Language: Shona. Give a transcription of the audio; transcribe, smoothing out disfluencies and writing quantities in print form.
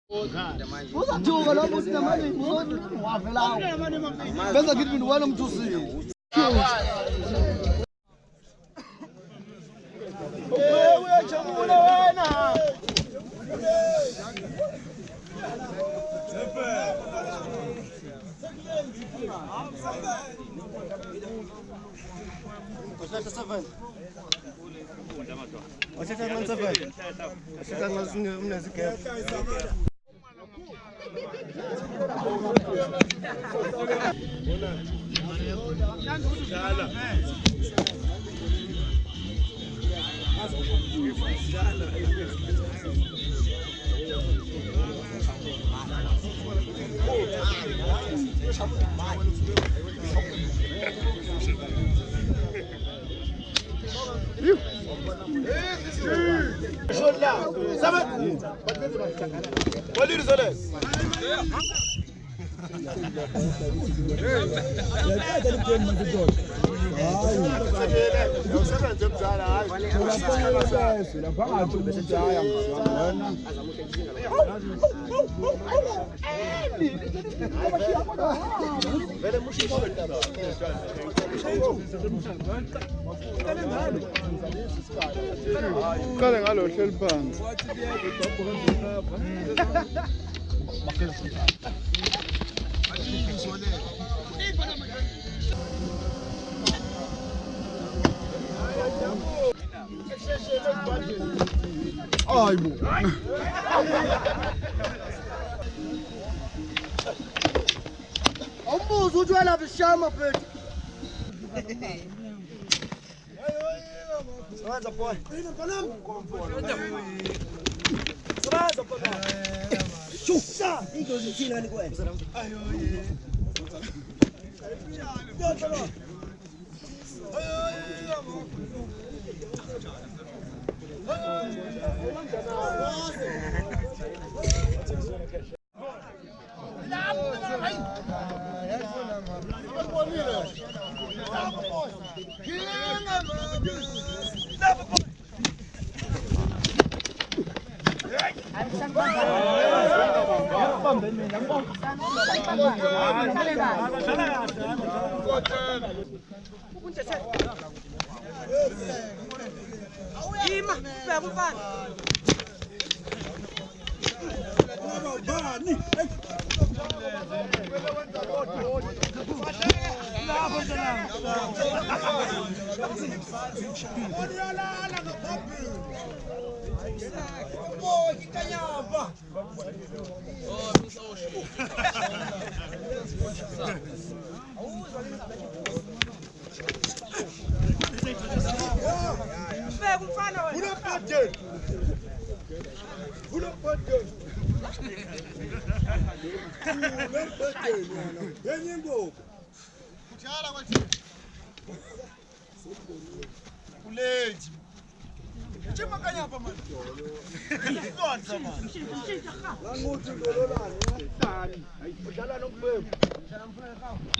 Uzathuka lo muntu namanje uzowavelawo. Benza ngithi wena umuntu usiyo. Uyajabula wena. Kale ngalo hleli phansi. Hayibo. Awumbuza uthi wena bishama phethu. Sebenza boy. Sebenza boy. Shusha, ingozi thina ni kwena. Ayo ye. Kuleti. Chima kanyapa manje. Ngizonza manje. La nguthi ngololani. Udlala nokubhema.